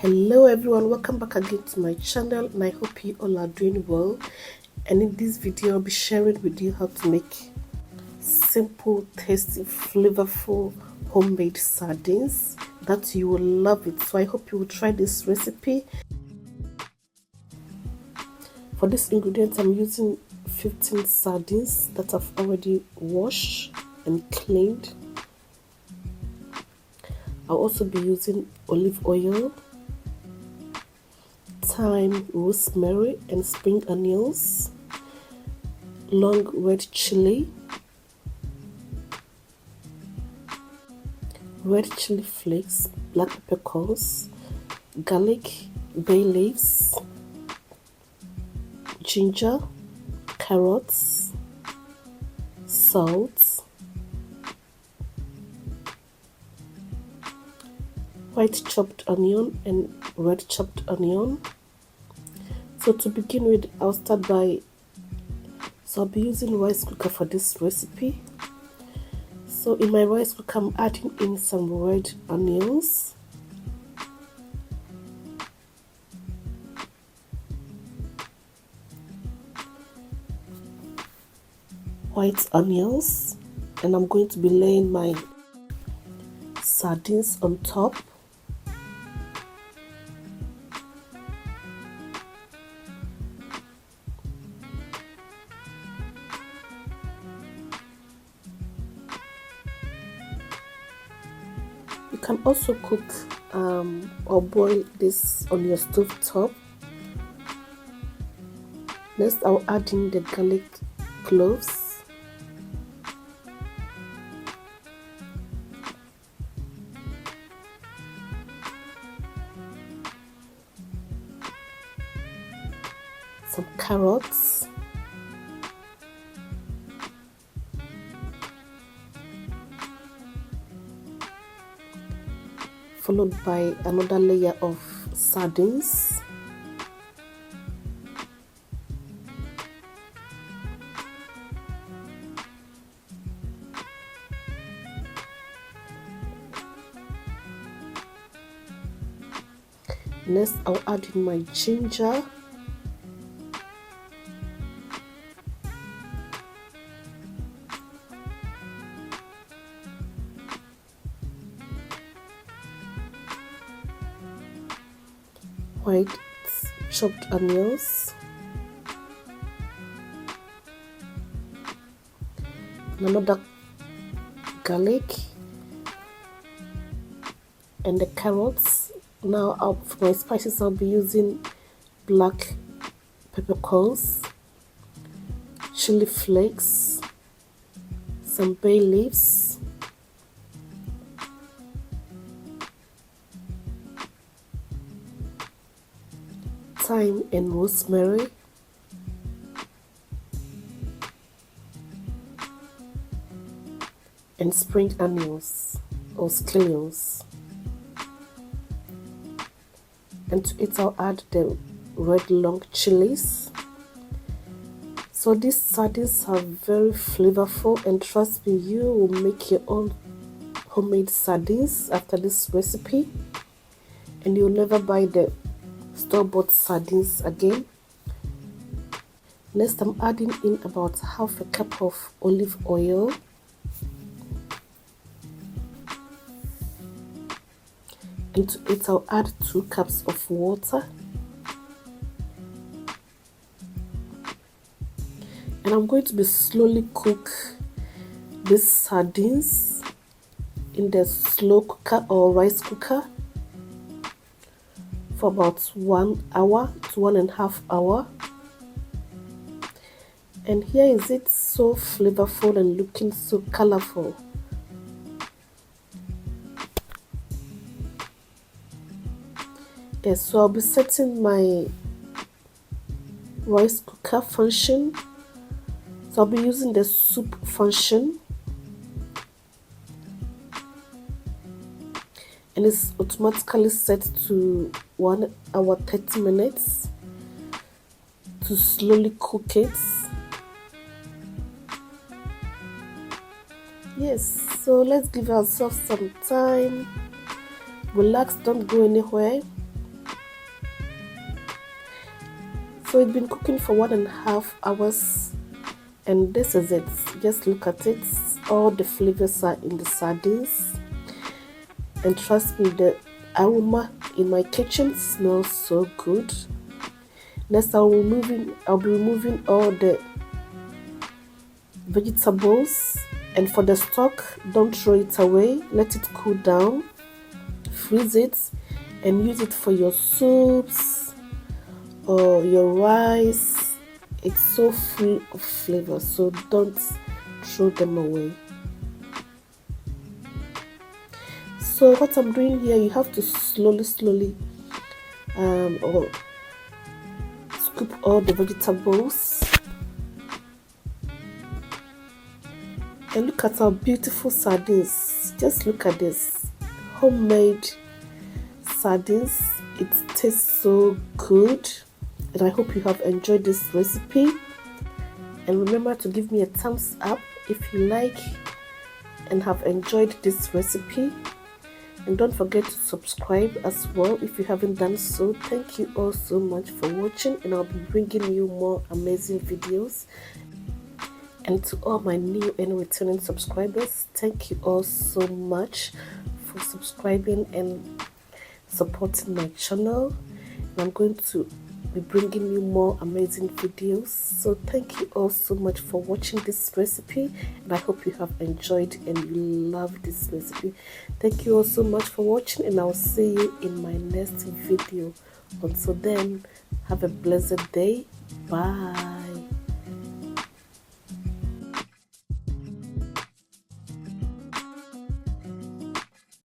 Hello everyone, welcome back again to my channel, and I hope you all are doing well. And in this video I'll be sharing with you how to make simple, tasty, flavorful homemade sardines that you will love it. So I hope you will try this recipe. For this ingredient I'm using 15 sardines that I've already washed and cleaned. I'll also be using olive oil, thyme, rosemary and spring onions, long red chili, red chili flakes, black peppercorns, garlic, bay leaves, ginger, carrots, salt, white chopped onion and red chopped onion. So to begin with, I'll be using rice cooker for this recipe. So in my rice cooker I'm adding in some red onions, white onions, and I'm going to be laying my sardines on top. You can also cook or boil this on your stove top. Next I'll add in the garlic cloves, some carrots, followed by another layer of sardines, next I'll add in my ginger, white chopped onions, and another garlic and the carrots. Now for my spices I'll be using black peppercorns, chili flakes, some bay leaves, thyme and rosemary, and spring onions or scallions. And to it I'll add the red long chilies. So these sardines are very flavorful, and trust me, you will make your own homemade sardines after this recipe, and you'll never buy the store-bought sardines again. Next I'm adding in about half a cup of olive oil, and to it I'll add 2 cups of water, and I'm going to be slowly cook these sardines in the slow cooker or rice cooker for about 1 hour to 1.5 hours. And here is it, so flavorful and looking so colorful. Yes, so I'll be setting my rice cooker function. So I'll be using the soup function, and it's automatically set to 1 hour 30 minutes to slowly cook it. Yes, so let's give ourselves some time. Relax, don't go anywhere. So it's been cooking for 1.5 hours, and this is it. Just look at it. All the flavors are in the sardines, and trust me, the aroma in my kitchen smells so good. Next, I'll be removing all the vegetables, and for the stock, don't throw it away. Let it cool down, freeze it, and use it for your soups or your rice. It's so full of flavor, so don't throw them away. So what I'm doing here, you have to slowly or scoop all the vegetables. And look at our beautiful sardines. Just look at this. Homemade sardines. It tastes so good. And I hope you have enjoyed this recipe. And remember to give me a thumbs up if you like and have enjoyed this recipe. And don't forget to subscribe as well if you haven't done so. Thank you all so much for watching, and I'll be bringing you more amazing videos. And to all my new and returning subscribers, thank you all so much for subscribing and supporting my channel. And I'm going to be bringing you more amazing videos. So thank you all so much for watching this recipe, and I hope you have enjoyed and you love this recipe. Thank you all so much for watching, and I'll see you in my next video. Until then, have a blessed day. Bye.